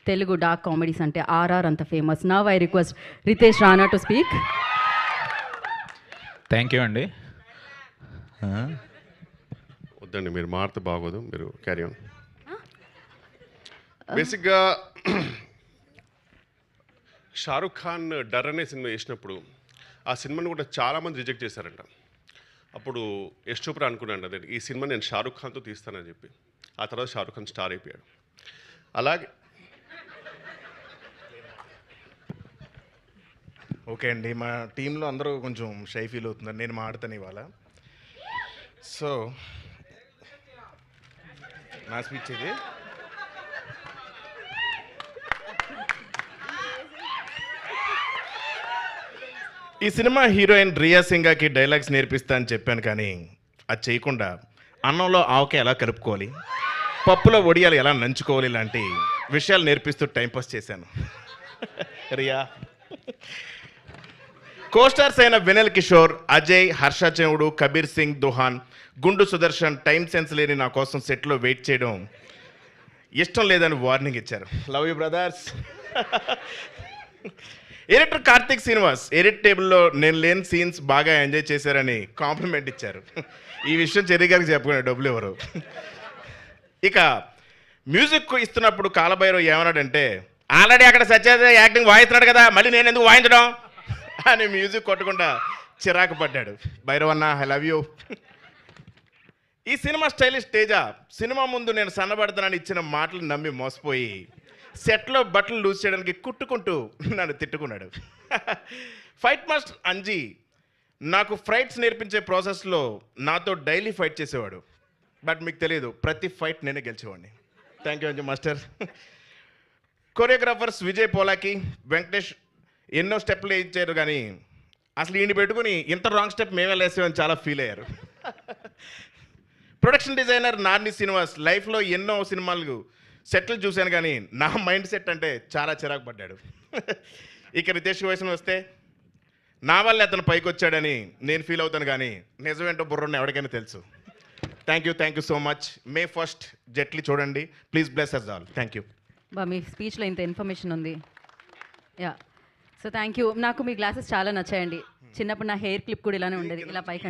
Telugu dark comedies అంటే RR అంత famous. Now I request Ritesh Rana to speak. Thank you అండి. వద్దండి, మీరు మారితే బాగోదు, మీరు క్యారీ ఆన్. బేసిక్గా షారుఖ్ ఖాన్ డర్ అనే సినిమా చేసినప్పుడు ఆ సినిమాని కూడా చాలామంది రిజెక్ట్ చేశారంట. అప్పుడు యశ్ చోప్రా అనుకున్నాను అదే ఈ సినిమా నేను షారుఖ్ ఖాన్తో తీస్తానని చెప్పి. ఆ తర్వాత షారుఖ్ ఖాన్ స్టార్ అయిపోయాడు. అలాగే ఓకే అండి, మా టీంలో అందరూ కొంచెం షై ఫీల్ అవుతున్నారు, నేను మాడతాను ఇవాళ. సో నా స్పీచ్ ఇది. ఈ సినిమా హీరోయిన్ రియా సింగాకి డైలాగ్స్ నేర్పిస్తా అని చెప్పాను, కానీ అది చేయకుండా అన్నంలో ఆవకాయ ఎలా కలుపుకోవాలి, పప్పులో వడియాలు ఎలా నంచుకోవాలి ఇలాంటి విషయాలు నేర్పిస్తూ టైంపాస్ చేశాను. రియా కోస్టార్స్ అయిన వినల్ కిషోర్, అజయ్, హర్ష చెవుడు, కబీర్ సింగ్ దుహాన్, గుండు సుదర్శన్ టైం సెన్స్ లేని నా కోసం సెట్లో వెయిట్ చేయడం ఇష్టం లేదని వార్నింగ్ ఇచ్చారు. Love you brothers. Editor Karthik Srinivas edit టేబుల్లో నేను లేని సీన్స్ బాగా ఎంజాయ్ చేశారని కాంప్లిమెంట్ ఇచ్చారు. ఈ విషయం చెర్రీ గారికి చెప్పుకునే డబ్బులు ఎవరు. ఇక మ్యూజిక్ ఇస్తున్నప్పుడు కాలభైరవ్ ఏమన్నాడంటే, ఆల్రెడీ అక్కడ సత్యదేవ్ యాక్టింగ్ వాయిస్తున్నాడు కదా, మళ్ళీ నేను ఎందుకు వాయించడం అని మ్యూజిక్ కొట్టకుండా చిరాకు పడ్డాడు. భైరవన్న ఐ లవ్ యూ. ఈ సినిమా స్టైలిష్ తేజ సినిమా ముందు నేను సన్నబడతానని ఇచ్చిన మాటలు నమ్మి మోసపోయి సెట్లో బట్టలు లూజ్ చేయడానికి కుట్టుకుంటూ నన్ను తిట్టుకున్నాడు. ఫైట్ మాస్టర్ అంజీ నాకు ఫైట్స్ నేర్పించే ప్రాసెస్లో నాతో డైలీ ఫైట్ చేసేవాడు. బట్ మీకు తెలియదు, ప్రతి ఫైట్ నేనే గెలిచేవాడిని. Thank you Anji master. Choreographers Vijay Polaki, Venkatesh ఎన్నో స్టెప్లు ఇచ్చారు, కానీ అసలు ఈయన పెట్టుకుని ఇంత రాంగ్ స్టెప్ మేమే వేసామని చాలా ఫీల్ అయ్యారు. ప్రొడక్షన్ డిజైనర్ నార్ని శ్రీనివాస్ లైఫ్లో ఎన్నో సినిమాలు సెట్లు చూశాను, కానీ నా మైండ్ సెట్ అంటే చాలా చిరాకు పడ్డాడు. ఇక రితేష్ వయసును వస్తే నా వల్ల అతను పైకి వచ్చాడని నేను ఫీల్ అవుతాను, కానీ నిజమేంటో బుర్రని ఎవరికైనా తెలుసు. Thank you so much. May 1st Jaitley చూడండి, please bless us all. Thank you. మీ స్పీచ్లో ఇంత ఇన్ఫర్మేషన్ ఉంది. Ya, so thank you. నాకు మీ గ్లాసెస్ చాలా నచ్చాయండి. చిన్నప్పుడు నా హెయిర్ క్లిప్ కూడా ఇలానే ఉండేది, ఇలా పైకి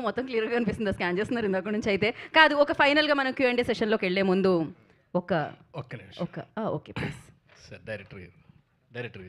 మొత్తం క్లియర్గా కనిపిస్తుంది. స్కాన్ చేస్తున్నారు ఇందాక నుంచి. అయితే కాదు, ఒక ఫైనల్గా మనం Q&A సెషన్లోకి వెళ్ళే ముందు ఒక్క నిమిషం. Okay please. Sir director